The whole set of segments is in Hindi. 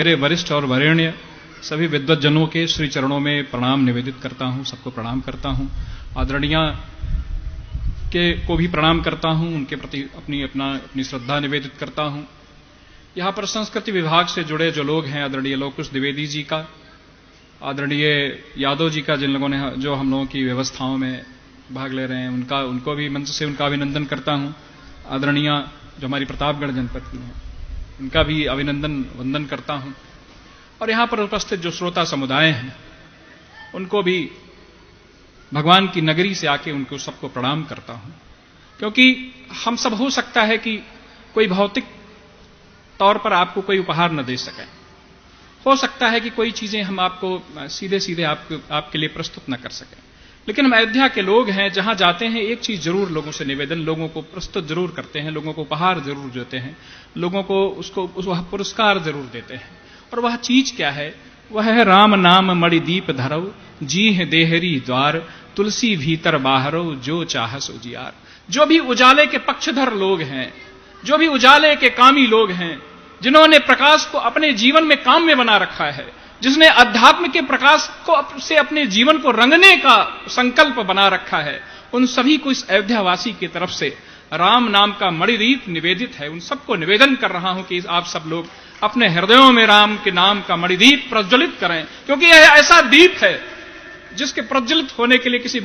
मेरे वरिष्ठ और वरेण्य सभी विद्वज्जनों के श्री चरणों में प्रणाम निवेदित करता हूं, सबको प्रणाम करता हूं। आदरणीय को भी प्रणाम करता हूं, उनके प्रति अपनी श्रद्धा निवेदित करता हूं। यहां पर संस्कृति विभाग से जुड़े जो लोग हैं, आदरणीय लोकुश द्विवेदी जी का, आदरणीय यादव जी का, जिन लोगों ने जो हम लोगों की व्यवस्थाओं में भाग ले रहे हैं, उनको भी मंच से उनका अभिनंदन करता हूं। आदरणीय जो हमारी प्रतापगढ़ जनपद की हैं, उनका भी अभिनंदन वंदन करता हूं। और यहां पर उपस्थित जो श्रोता समुदाय हैं, उनको भी भगवान की नगरी से आके उनको सबको प्रणाम करता हूं। क्योंकि हम सब, हो सकता है कि कोई भौतिक तौर पर आपको कोई उपहार न दे सके, हो सकता है कि कोई चीजें हम आपको सीधे सीधे आपके लिए प्रस्तुत न कर सकें, लेकिन हम अयोध्या के लोग हैं, जहां जाते हैं एक चीज जरूर लोगों से निवेदन, लोगों को प्रस्तुत जरूर करते हैं, लोगों को उपहार जरूर देते हैं, लोगों को वह पुरस्कार जरूर देते हैं। और वह चीज क्या है? वह है राम नाम मणि दीप धरव, जीह देहरी द्वार, तुलसी भीतर बाहरो, जो चाहस उजियार। जो भी उजाले के पक्षधर लोग हैं, जो भी उजाले के कामी लोग हैं, जिन्होंने प्रकाश को अपने जीवन में काम में बना रखा है, जिसने अध्यात्म के प्रकाश को से अपने जीवन को रंगने का संकल्प बना रखा है, उन सभी को इस अयोध्यावासी की तरफ से राम नाम का मणिदीप निवेदित है। उन सबको निवेदन कर रहा हूं कि आप सब लोग अपने हृदयों में राम के नाम का मणिदीप प्रज्वलित करें, क्योंकि यह ऐसा दीप है जिसके प्रज्वलित होने के लिए किसी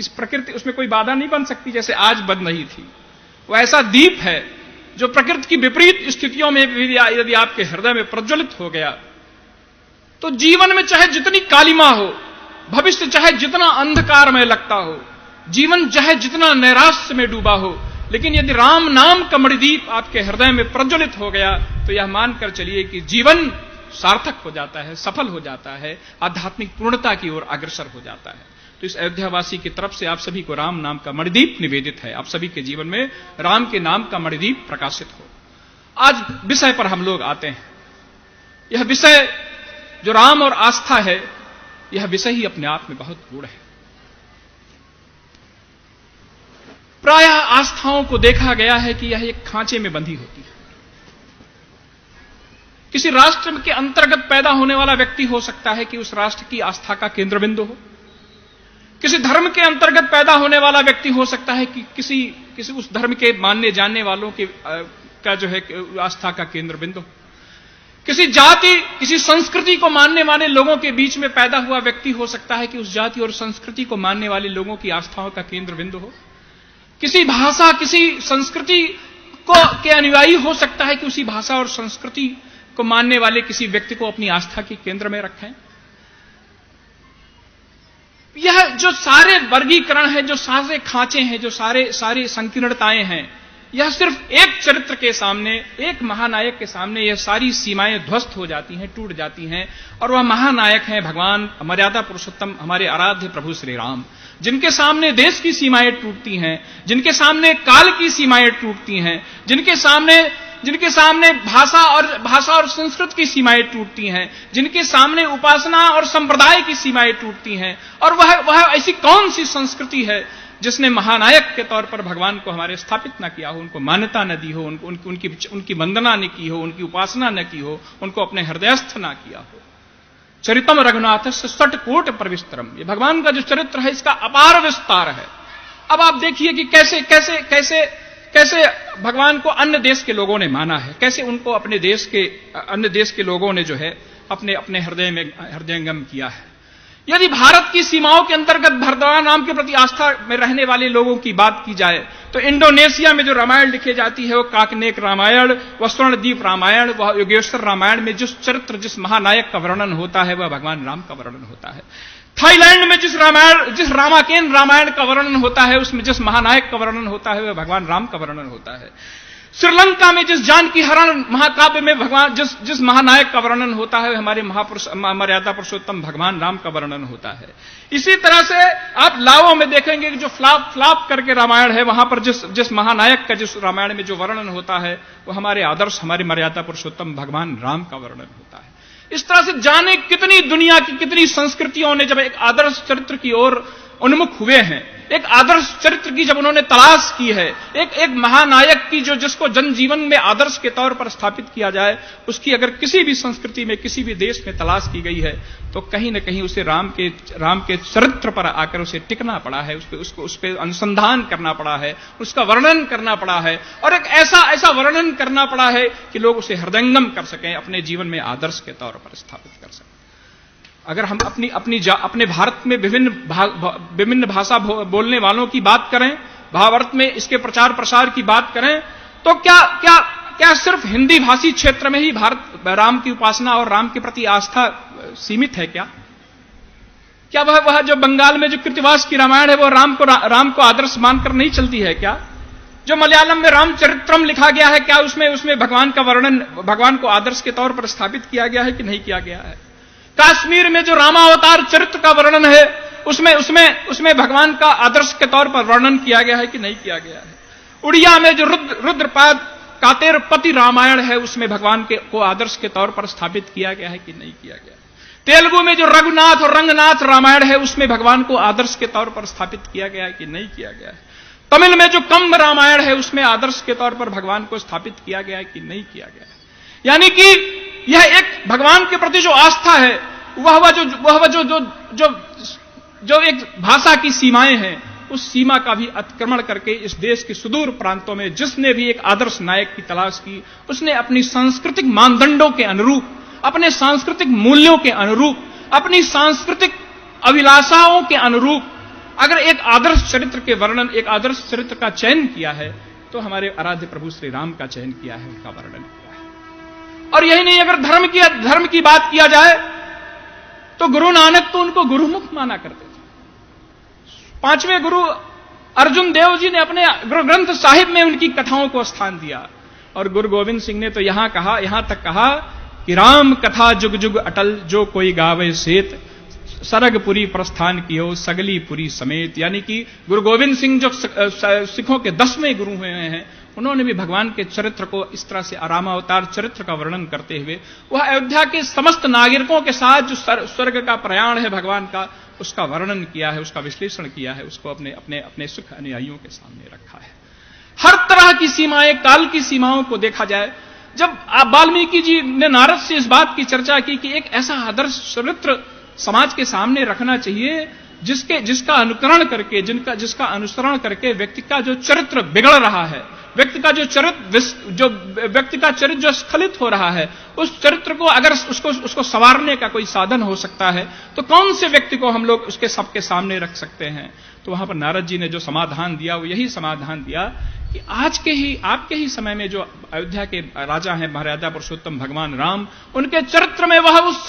प्रकृति, उसमें कोई बाधा नहीं बन सकती, जैसे आज बन रही थी। वह ऐसा दीप है जो प्रकृति की विपरीत स्थितियों में यदि आपके हृदय में प्रज्वलित हो गया, तो जीवन में चाहे जितनी कालिमा हो, भविष्य चाहे जितना अंधकार में लगता हो, जीवन चाहे जितना नैराश्य में डूबा हो, लेकिन यदि राम नाम का मणिदीप आपके हृदय में प्रज्वलित हो गया, तो यह मानकर चलिए कि जीवन सार्थक हो जाता है, सफल हो जाता है, आध्यात्मिक पूर्णता की ओर अग्रसर हो जाता है। तो इस अयोध्यावासी की तरफ से आप सभी को राम नाम का मणिदीप निवेदित है। आप सभी के जीवन में राम के नाम का मणिदीप प्रकाशित हो। आज विषय पर हम लोग आते हैं। यह विषय जो राम और आस्था है, यह विषय ही अपने आप में बहुत गूढ़ है। प्रायः आस्थाओं को देखा गया है कि यह एक खांचे में बंधी होती है। किसी राष्ट्र के अंतर्गत पैदा होने वाला व्यक्ति हो सकता है कि उस राष्ट्र की आस्था का केंद्र बिंदु हो। किसी धर्म के अंतर्गत पैदा होने वाला व्यक्ति हो सकता है कि किसी उस धर्म के मानने जानने वालों के का जो है आस्था का केंद्र बिंदु। किसी जाति, किसी संस्कृति को मानने वाले लोगों के बीच में पैदा हुआ व्यक्ति हो सकता है कि उस जाति और संस्कृति को मानने वाले लोगों की आस्थाओं का केंद्र बिंदु हो। किसी भाषा, किसी संस्कृति के अनुयायी हो सकता है कि उसी भाषा और संस्कृति को मानने वाले किसी व्यक्ति को अपनी आस्था के केंद्र में रखें। यह जो सारे वर्गीकरण है, जो सारे खांचे हैं, जो सारी संकीर्णताएं हैं, यह सिर्फ एक चरित्र के सामने, एक महानायक के सामने यह सारी सीमाएं ध्वस्त हो जाती हैं, टूट जाती हैं। और वह महानायक हैं भगवान मर्यादा पुरुषोत्तम, हमारे आराध्य प्रभु श्री राम, जिनके सामने देश की सीमाएं टूटती हैं, जिनके सामने काल की सीमाएं टूटती हैं, जिनके सामने भाषा और संस्कृत की सीमाएं टूटती हैं, जिनके सामने उपासना और संप्रदाय की सीमाएं टूटती हैं। और वह ऐसी कौन सी संस्कृति है जिसने महानायक के तौर पर भगवान को हमारे स्थापित न किया हो, उनको मान्यता न दी हो, उनकी वंदना न की हो, उनकी उपासना न की हो, उनको अपने हृदयस्थ न किया हो। चरितम रघुनाथस्य षट्कोट प्रविस्तरम, ये भगवान का जो चरित्र है, इसका अपार विस्तार है। अब आप देखिए कि कैसे भगवान को अन्य देश के लोगों ने माना है, कैसे उनको अन्य देश के लोगों ने जो है अपने हृदयंगम किया है। यदि भारत की सीमाओं के अंतर्गत भगवान राम के प्रति आस्था में रहने वाले लोगों की बात की जाए, तो इंडोनेशिया में जो रामायण लिखी जाती है, वो काकनेक रामायण, वह स्वर्णद्वीप रामायण, वह योगेश्वर रामायण में जिस चरित्र, जिस महानायक का वर्णन होता है, वह भगवान राम का वर्णन होता है। थाईलैंड में जिस रामाकेन रामायण का वर्णन होता है, उसमें जिस महानायक का वर्णन होता है, वह भगवान राम का वर्णन होता है। श्रीलंका में जिस जानकी हरण महाकाव्य में भगवान जिस महानायक का वर्णन होता है, हमारे महापुरुष मर्यादा पुरुषोत्तम भगवान राम का वर्णन होता है। इसी तरह से आप लाओ में देखेंगे कि जो फ्लॉप करके रामायण है, वहां पर जिस महानायक का जिस रामायण में जो वर्णन होता है, वो हमारे आदर्श, हमारे मर्यादा पुरुषोत्तम भगवान राम का वर्णन होता है। इस तरह से जाने कितनी दुनिया की कितनी संस्कृतियों ने जब एक आदर्श चरित्र की ओर उन्मुख हुए हैं, एक आदर्श चरित्र की जब उन्होंने तलाश की है, एक महानायक की जो जिसको जनजीवन में आदर्श के तौर पर स्थापित किया जाए, उसकी अगर किसी भी संस्कृति में किसी भी देश में तलाश की गई है तो कहीं न कहीं उसे राम के चरित्र पर आकर उसे टिकना पड़ा है, उस पे अनुसंधान करना पड़ा है, उसका वर्णन करना पड़ा है, और एक ऐसा वर्णन करना पड़ा है कि लोग उसे हृदयंगम कर सकें, अपने जीवन में आदर्श के तौर पर स्थापित कर सकें। अगर हम अपने भारत में विभिन्न भाषा बोलने वालों की बात करें, भारत में इसके प्रचार प्रसार की बात करें, तो क्या सिर्फ हिंदी भाषी क्षेत्र में ही राम की उपासना और राम के प्रति आस्था सीमित है? क्या वह जो बंगाल में जो कृतिवास की रामायण है वो राम को आदर्श मानकर नहीं चलती है क्या? जो मलयालम में रामचरित्रम लिखा गया है, क्या उसमें भगवान का वर्णन, भगवान को आदर्श के तौर पर स्थापित किया गया है कि नहीं किया गया है? कश्मीर में जो रामावतार चरित्र का वर्णन है उसमें भगवान का आदर्श के तौर पर वर्णन किया गया है कि नहीं किया गया है? उड़िया में जो रुद्रपाद कातेरपति रामायण है उसमें भगवान को आदर्श के तौर पर स्थापित किया गया है कि नहीं किया गया? तेलुगु में जो रघुनाथ और रंगनाथ रामायण है उसमें भगवान को आदर्श के तौर पर स्थापित किया गया है कि नहीं किया गया है? तमिल में जो कंब रामायण है उसमें आदर्श के तौर पर भगवान को स्थापित किया गया है कि नहीं किया गया है? यानी कि यह एक भगवान के प्रति जो आस्था है वह जो एक भाषा की सीमाएं हैं उस सीमा का भी अतिक्रमण करके इस देश के सुदूर प्रांतों में जिसने भी एक आदर्श नायक की तलाश की, उसने अपनी सांस्कृतिक मानदंडों के अनुरूप, अपने सांस्कृतिक मूल्यों के अनुरूप, अपनी सांस्कृतिक अभिलाषाओं के अनुरूप अगर एक आदर्श चरित्र के वर्णन, एक आदर्श चरित्र का चयन किया है तो हमारे आराध्य प्रभु श्री राम का चयन किया है, उनका वर्णन किया है। और यही नहीं, अगर धर्म की बात किया जाए तो गुरु नानक तो उनको गुरुमुख माना करते थे। 5वें गुरु अर्जुन देव जी ने अपने गुरु ग्रंथ साहिब में उनकी कथाओं को स्थान दिया, और गुरु गोविंद सिंह ने तो यहां तक कहा कि राम कथा जुग जुग अटल, जो कोई गावे सेत, सरगपुरी प्रस्थान कियो सगली पुरी समेत। यानी कि गुरु गोविंद सिंह जो सिखों के 10वें गुरु हुए हैं, उन्होंने भी भगवान के चरित्र को इस तरह से रामावतार चरित्र का वर्णन करते हुए वह अयोध्या के समस्त नागरिकों के साथ जो स्वर्ग का प्रयाण है भगवान का, उसका वर्णन किया है, उसका विश्लेषण किया है, उसको अपने सुख अनुयायियों के सामने रखा है। हर तरह की सीमाएं, काल की सीमाओं को देखा जाए। जब वाल्मीकि जी ने नारद से इस बात की चर्चा की कि एक ऐसा आदर्श चरित्र समाज के सामने रखना चाहिए जिसका अनुकरण करके, जिसका अनुसरण करके व्यक्ति का जो चरित्र बिगड़ रहा है, व्यक्ति का चरित्र जो स्खलित हो रहा है, उस चरित्र को अगर उसको संवारने का कोई साधन हो सकता है तो कौन से व्यक्ति को हम लोग उसके सबके सामने रख सकते हैं? तो वहां पर नारद जी ने जो समाधान दिया वो यही समाधान दिया कि आपके ही समय में जो अयोध्या के राजा हैं मर्यादा पुरुषोत्तम भगवान राम, उनके चरित्र में वह उस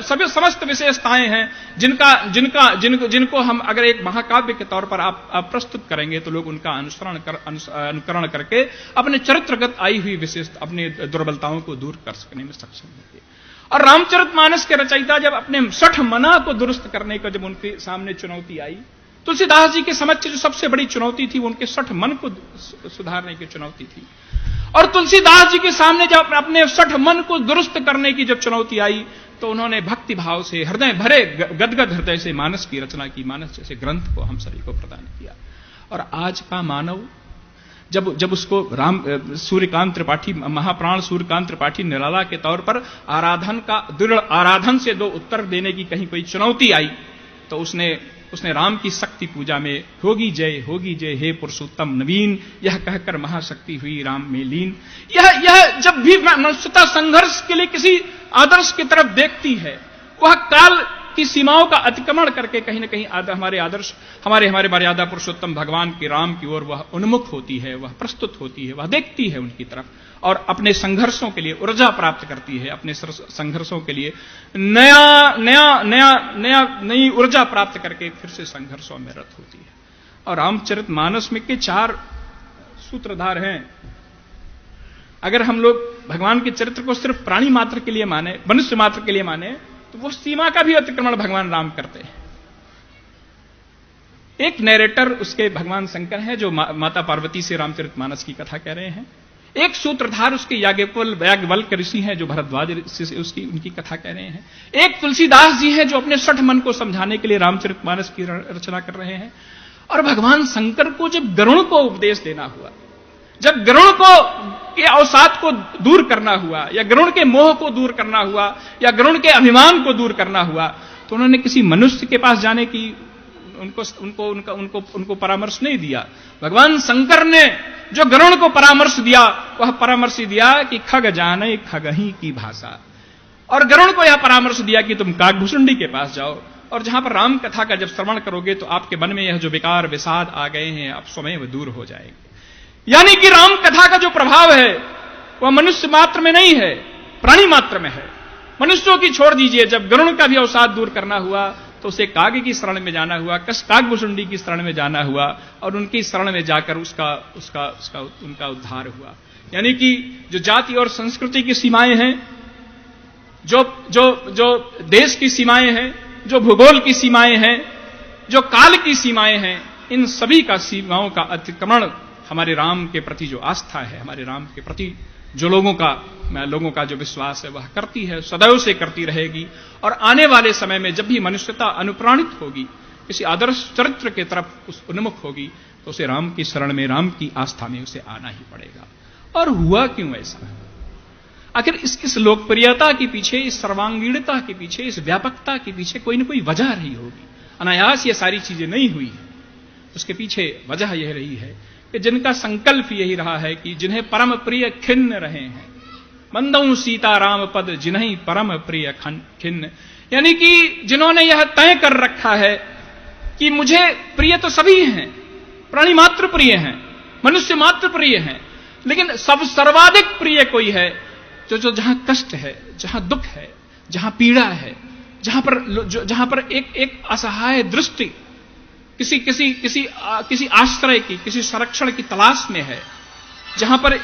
सभी समस्त विशेषताएं हैं जिनको हम अगर एक महाकाव्य के तौर पर आप प्रस्तुत करेंगे तो लोग उनका अनुकरण करके अपने चरित्रगत आई हुई विशेषता, अपनी दुर्बलताओं को दूर कर सकने में सक्षम होंगे। और रामचरितमानस के रचयिता जब अपने 60 मना को दुरुस्त करने को जब उनके सामने चुनौती आई, तुलसीदास जी के समक्ष जो सबसे बड़ी चुनौती थी वो उनके 60 मन को सुधारने की चुनौती थी। और तुलसीदास जी के सामने जब अपने 60 मन को दुरुस्त करने की जब चुनौती आई तो उन्होंने भक्ति भाव से हृदय भरे गदगद हृदय से मानस की रचना की, मानस जैसे ग्रंथ को हम सभी को प्रदान किया। और आज का मानव जब उसको सूर्यकांत त्रिपाठी, महाप्राण सूर्यकांत त्रिपाठी निराला के तौर पर दृढ़ आराधन से 2 उत्तर देने की कहीं कोई चुनौती आई तो उसने राम की शक्ति पूजा में होगी जय हे पुरुषोत्तम नवीन यह कहकर महाशक्ति हुई राम में लीन। यह जब भी मनुष्यता संघर्ष के लिए किसी आदर्श की तरफ देखती है, वह काल की सीमाओं का अतिक्रमण करके कहीं न कहीं हमारे मर्यादा पुरुषोत्तम भगवान के राम की ओर वह उन्मुख होती है, वह प्रस्तुत होती है, वह देखती है उनकी तरफ और अपने संघर्षों के लिए ऊर्जा प्राप्त करती है, अपने संघर्षों के लिए नई ऊर्जा प्राप्त करके फिर से संघर्षों में रत होती है। और रामचरितमानस में के 4 सूत्रधार हैं। अगर हम लोग भगवान के चरित्र को सिर्फ प्राणी मात्र के लिए माने, मनुष्य मात्र के लिए माने, तो वो सीमा का भी अतिक्रमण भगवान राम करते हैं। एक नैरेटर उसके भगवान शंकर हैं जो माता पार्वती से रामचरितमानस की कथा कह रहे हैं। एक सूत्रधार उसके याज्ञवल्क ऋषि हैं जो भरद्वाज ऋषि से उनकी कथा कह रहे हैं। एक तुलसीदास जी हैं जो अपने 60 मन को समझाने के लिए रामचरितमानस की रचना कर रहे हैं। और भगवान शंकर को जब गरुड़ को उपदेश देना हुआ, जब गरुड़ को के अवसाद को दूर करना हुआ, या गरुड़ के मोह को दूर करना हुआ, या गरुड़ के अभिमान को दूर करना हुआ, तो उन्होंने किसी मनुष्य के पास जाने की उनको परामर्श नहीं दिया। भगवान शंकर ने जो गरुड़ को परामर्श दिया, वह परामर्श दिया कि खग जाने खगही की भाषा, और गरुड़ को यह परामर्श दिया कि तुम काकभूषुंडी के पास जाओ, और जहां पर राम कथा का जब श्रवण करोगे तो आपके मन में यह जो विकार विषाद आ गए हैं अब स्वयं दूर हो जाएंगे। यानी कि राम कथा का जो प्रभाव है वह मनुष्य मात्र में नहीं है, प्राणी मात्र में है। मनुष्यों की छोड़ दीजिए, जब गरुड़ का भी अवसाद दूर करना हुआ तो उसे काग की शरण में जाना हुआ, काकभूषुंडी की शरण में जाना हुआ, और उनकी शरण में जाकर उनका उद्धार हुआ। यानी कि जो जाति और संस्कृति की सीमाएं हैं, जो देश की सीमाएं हैं, जो भूगोल की सीमाएं हैं, जो काल की सीमाएं हैं, इन सभी का सीमाओं का अतिक्रमण हमारे राम के प्रति जो आस्था है, हमारे राम के प्रति जो लोगों का जो विश्वास है वह करती है, सदैव से करती रहेगी। और आने वाले समय में जब भी मनुष्यता अनुप्राणित होगी, किसी आदर्श चरित्र के तरफ उस उन्मुख होगी, तो उसे राम की शरण में, राम की आस्था में उसे आना ही पड़ेगा। और हुआ क्यों ऐसा? आखिर इस लोकप्रियता के पीछे, इस सर्वांगीणता के पीछे, इस व्यापकता के पीछे कोई न कोई वजह रही होगी। अनायास ये सारी चीजें नहीं हुई है। उसके पीछे वजह यह रही है कि जिनका संकल्प यही रहा है कि जिन्हें परम प्रिय खिन्न रहे हैं, मंदऊ सीताराम पद जिन्हें परम प्रिय खिन्न, यानी कि जिन्होंने यह तय कर रखा है कि मुझे प्रिय तो सभी हैं, प्राणी मात्र प्रिय हैं, मनुष्य मात्र प्रिय हैं, लेकिन सर्वाधिक प्रिय कोई है जो जहां कष्ट है, जहां दुख है, जहां पीड़ा है, जहां पर एक असहाय दृष्टि किसी आश्रय की, किसी संरक्षण की तलाश में है, जहां पर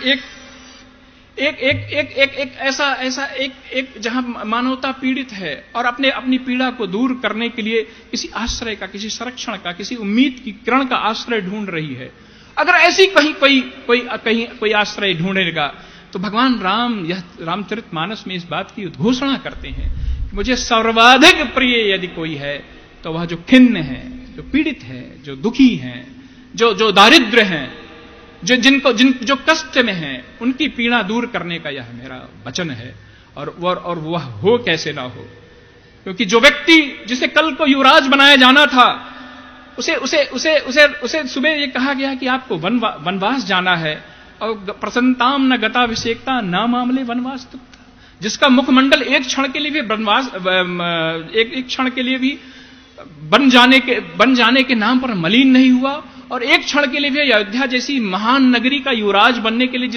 जहां मानवता पीड़ित है और अपनी पीड़ा को दूर करने के लिए किसी आश्रय का, किसी संरक्षण का, किसी उम्मीद की किरण का आश्रय ढूंढ रही है। अगर ऐसी कहीं कोई आश्रय ढूंढेगा तो भगवान राम यह रामचरितमानस में इस बात की उद्घोषणा करते हैं कि मुझे सर्वाधिक प्रिय यदि कोई है तो वह जो खिन्न है, जो पीड़ित है, जो दुखी हैं, जो दारिद्र्य हैं, जो कष्ट में हैं, उनकी पीड़ा दूर करने का यह मेरा वचन है। और वह हो कैसे ना हो, क्योंकि जो व्यक्ति जिसे कल को युवराज बनाया जाना था, उसे सुबह ये कहा गया कि आपको वनवास जाना है, और प्रसन्नताम न गताभिषेकता न मामले वनवास तुक्ता, जिसका मुखमंडल एक क्षण के लिए भी वनवास, एक क्षण के लिए भी बन जाने के नाम पर मलिन नहीं हुआ, और एक क्षण के लिए भी अयोध्या जैसी महान नगरी का युवराज बनने के लिए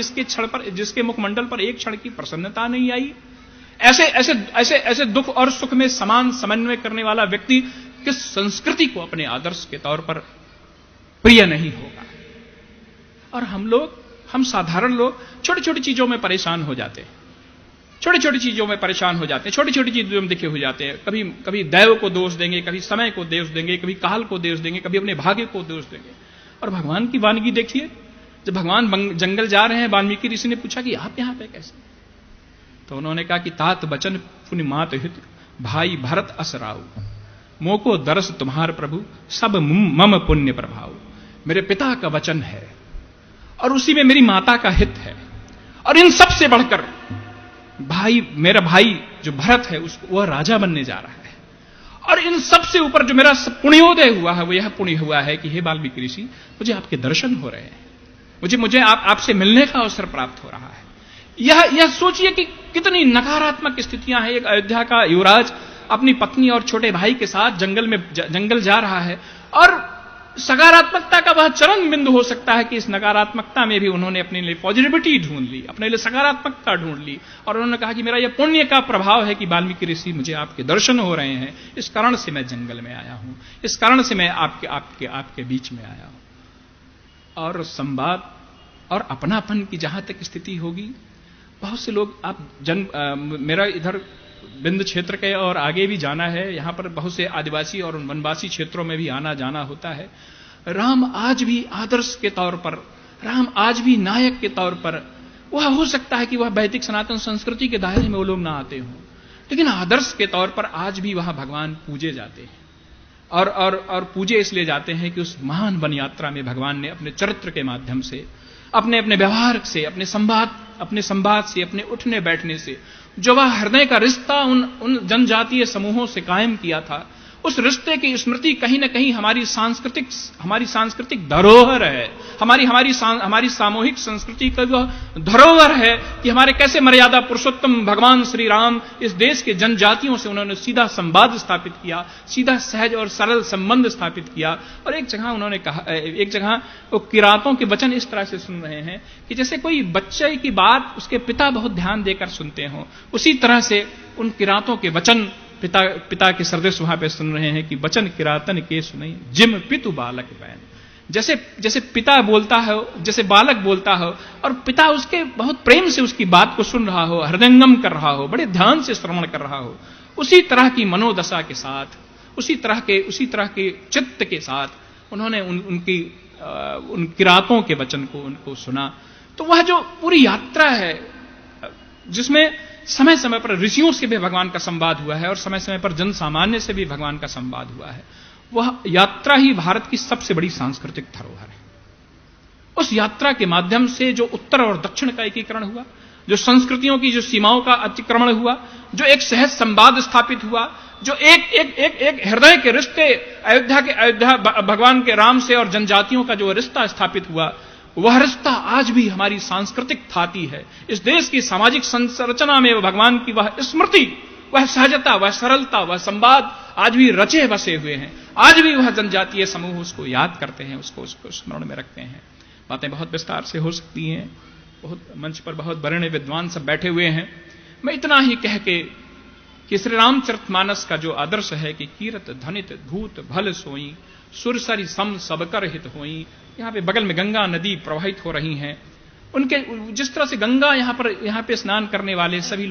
जिसके मुखमंडल पर एक क्षण की प्रसन्नता नहीं आई। ऐसे दुख और सुख में समान समन्वय करने वाला व्यक्ति किस संस्कृति को अपने आदर्श के तौर पर प्रिय नहीं होगा। और हम साधारण लोग छोटी छोटी चीजों में परेशान हो जाते हैं, छोटी छोटी चीजों में परेशान हो जाते हैं, छोटी छोटी चीजों में दुखी हो जाते हैं। कभी दैव को दोष देंगे, कभी समय को दोष देंगे, कभी काल को दोष देंगे, कभी अपने भाग्य को दोष देंगे। और भगवान की वानगी देखिए, जब भगवान जंगल जा रहे हैं, वाल्मीकि ऋषि ने पूछा कि आप यहां पे कैसे? तो उन्होंने कहा कि तात बचन पुण्य मात हित भाई भरत असराऊ, मोको दरस तुम्हार प्रभु सब मम पुण्य प्रभाव। मेरे पिता का वचन है और उसी में मेरी माता का हित है, और इन सब से बढ़कर मेरा भाई जो भरत है वह राजा बनने जा रहा है, और इन सब से ऊपर जो मेरा पुण्योदय हुआ है वो यह पुण्य हुआ है कि हे वाल्मीकि ऋषि, मुझे आपके दर्शन हो रहे हैं, मुझे आपसे मिलने का अवसर प्राप्त हो रहा है। यह सोचिए कि कितनी नकारात्मक स्थितियां हैं। एक अयोध्या का युवराज अपनी पत्नी और छोटे भाई के साथ जंगल जा रहा है, और सकारात्मकता का वह चरम बिंदु हो सकता है कि इस नकारात्मकता में भी उन्होंने अपने लिए पॉजिटिविटी ढूंढ ली, अपने लिए सकारात्मकता ढूंढ ली, और उन्होंने कहा कि मेरा यह पुण्य का प्रभाव है कि वाल्मीकि ऋषि मुझे आपके दर्शन हो रहे हैं, इस कारण से मैं जंगल में आया हूं, इस कारण से मैं आपके बीच में आया हूं। और संवाद और अपनापन की जहां तक स्थिति होगी, बहुत से लोग मेरा इधर बिंद क्षेत्र के और आगे भी जाना है, यहां पर बहुत से आदिवासी और वनवासी क्षेत्रों में भी आना जाना होता है। राम आज भी आदर्श के तौर पर, राम आज भी नायक के तौर पर वह हो सकता है कि वह वैदिक सनातन संस्कृति के दायरे में वो लोग ना आते हों, लेकिन आदर्श के तौर पर आज भी वहां भगवान पूजे जाते हैं। और पूजे इसलिए जाते हैं कि उस महान वन यात्रा में भगवान ने अपने चरित्र के माध्यम से, अपने अपने व्यवहार से, अपने संवाद से, अपने उठने बैठने से जो वह हृदय का रिश्ता उन जनजातीय समूहों से कायम किया था, उस रिश्ते की स्मृति कहीं न कहीं हमारी सांस्कृतिक धरोहर है, हमारी सामूहिक संस्कृति का वह धरोहर है कि हमारे कैसे मर्यादा पुरुषोत्तम भगवान श्री राम इस देश के जनजातियों से उन्होंने सीधा संवाद स्थापित किया, सीधा सहज और सरल संबंध स्थापित किया। और एक जगह उन्होंने कहा, एक जगह वो किरातों के वचन इस तरह से सुन रहे हैं कि जैसे कोई बच्चे की बात उसके पिता बहुत ध्यान देकर सुनते हो, उसी तरह से उन किरातों के वचन पिता के सरदेश वहां पे सुन रहे हैं कि वचन किरातन के सुनई जिम पितु बालक बैन। जैसे पिता बोलता है, जैसे बालक बोलता हो और पिता उसके बहुत प्रेम से उसकी बात को सुन रहा हो, हृदयंगम कर रहा हो, बड़े ध्यान से श्रवण कर रहा हो, उसी तरह की मनोदशा के साथ, उसी तरह के चित्त के साथ उन्होंने उन किरातों के वचन को उनको सुना। तो वह जो पूरी यात्रा है जिसमें समय समय पर ऋषियों से भी भगवान का संवाद हुआ है और समय समय पर जन सामान्य से भी भगवान का संवाद हुआ है, वह यात्रा ही भारत की सबसे बड़ी सांस्कृतिक धरोहर है। उस यात्रा के माध्यम से जो उत्तर और दक्षिण का एकीकरण हुआ, जो संस्कृतियों की जो सीमाओं का अतिक्रमण हुआ, जो एक सहज संवाद स्थापित हुआ, जो एक हृदय के रिश्ते अयोध्या भगवान के राम से और जनजातियों का जो रिश्ता स्थापित हुआ, वह रिश्ता आज भी हमारी सांस्कृतिक थाती है। इस देश की सामाजिक संरचना में भगवान की वह स्मृति, वह सहजता, वह सरलता, वह संवाद आज भी रचे बसे हुए हैं। आज भी वह जनजातीय समूह उसको याद करते हैं, उसको स्मरण में रखते हैं। बातें बहुत विस्तार से हो सकती हैं, बहुत मंच पर बहुत बड़े विद्वान सब बैठे हुए हैं। मैं इतना ही कह के कि श्री रामचरितमानस का जो आदर्श है कि कीरत धनित धूत भल सोई सुरसरी सम सबकर हित होई। यहां पे बगल में गंगा नदी प्रवाहित हो रही हैं, उनके जिस तरह से गंगा यहां पे स्नान करने वाले सभी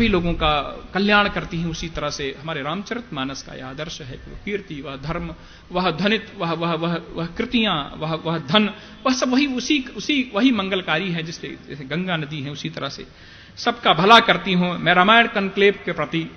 लोगों का कल्याण करती हैं, उसी तरह से हमारे रामचरितमानस का यह आदर्श है कि कीर्ति, वह धर्म, वह धनित, वह कृतियां, वह धन, वह सब वही मंगलकारी है जैसे गंगा नदी है, उसी तरह से सबका भला करती हूं। मैं रामायण कनक्लेव के प्रति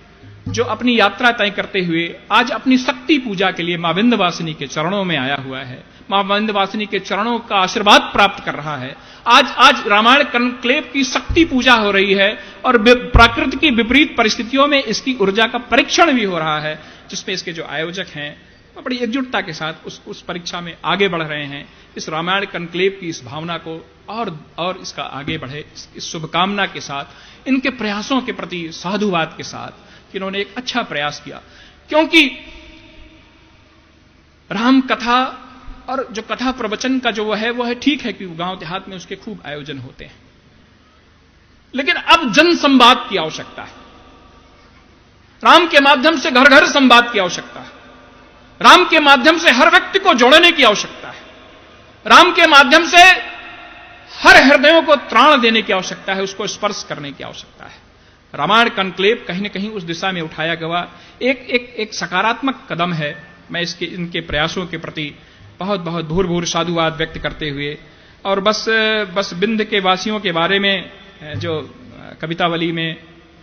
जो अपनी यात्रा तय करते हुए आज अपनी शक्ति पूजा के लिए मां विंध्यवासिनी के चरणों में आया हुआ है, मां विंध्यवासिनी के चरणों का आशीर्वाद प्राप्त कर रहा है, आज रामायण कनक्लेव की शक्ति पूजा हो रही है और प्रकृति की विपरीत परिस्थितियों में इसकी ऊर्जा का परीक्षण भी हो रहा है, जिसमें इसके जो आयोजक हैं वो बड़ी एकजुटता के साथ उस परीक्षा में आगे बढ़ रहे हैं। इस रामायण कनक्लेव की इस भावना को और इसका आगे बढ़े, इस शुभकामना के साथ, इनके प्रयासों के प्रति साधुवाद के साथ कि इन्होंने एक अच्छा प्रयास किया। क्योंकि राम कथा और जो कथा प्रवचन का जो वह है ठीक है कि गांव देहात में उसके खूब आयोजन होते हैं, लेकिन अब जन संवाद की आवश्यकता है। राम के माध्यम से घर घर संवाद की आवश्यकता है, राम के माध्यम से हर व्यक्ति को जोड़ने की आवश्यकता है, राम के माध्यम से हर हृदयों को त्राण देने की आवश्यकता है, उसको स्पर्श करने की आवश्यकता है। रामायण कनक्लेव कहीं न कहीं उस दिशा में उठाया गया एक सकारात्मक कदम है। मैं इनके प्रयासों के प्रति बहुत बहुत भूर साधुवाद व्यक्त करते हुए और बस विंध्य के वासियों के बारे में जो कवितावली में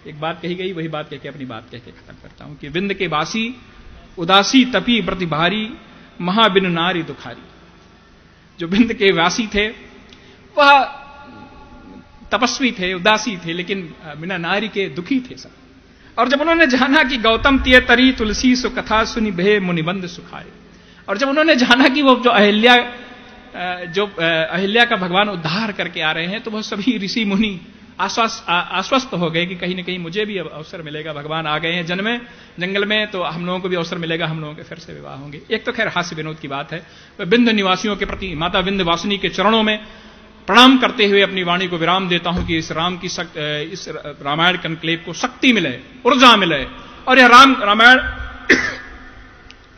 एक बात कही गई, वही बात कहकर अपनी बात कहकर खत्म करता हूं कि विंध्य के वासी उदासी तपी व्रति भारी महाबिन नारी दुखारी। जो विंध्य के वासी थे वह तपस्वी थे, उदासी थे, लेकिन बिना नारी के दुखी थे सब। और जब उन्होंने जाना कि गौतम तिय तरी तुलसी सु कथा सुनि भे मुनिबंध सुखाए, और जब उन्होंने जाना कि वो जो अहिल्या का भगवान उद्धार करके आ रहे हैं, तो वह सभी ऋषि मुनि आश्वस्त हो गए कि कहीं न कहीं मुझे भी अब अवसर मिलेगा, भगवान आ गए हैं जंगल में, तो हम लोगों को भी अवसर मिलेगा, हम लोगों के फिर से विवाह होंगे। एक तो खैर हास्य विनोद की बात है। विंध्य निवासियों के प्रति माता विंध्यवासिनी के चरणों में प्रणाम करते हुए अपनी वाणी को विराम देता हूं कि इस रामायण कनक्लेव को शक्ति मिले, ऊर्जा मिले, और यह रामायण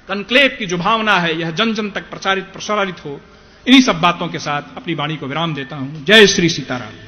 कनक्लेव की जो भावना है यह जन जन तक प्रसारित हो। इन्हीं सब बातों के साथ अपनी वाणी को विराम देता हूं। जय श्री सीताराम।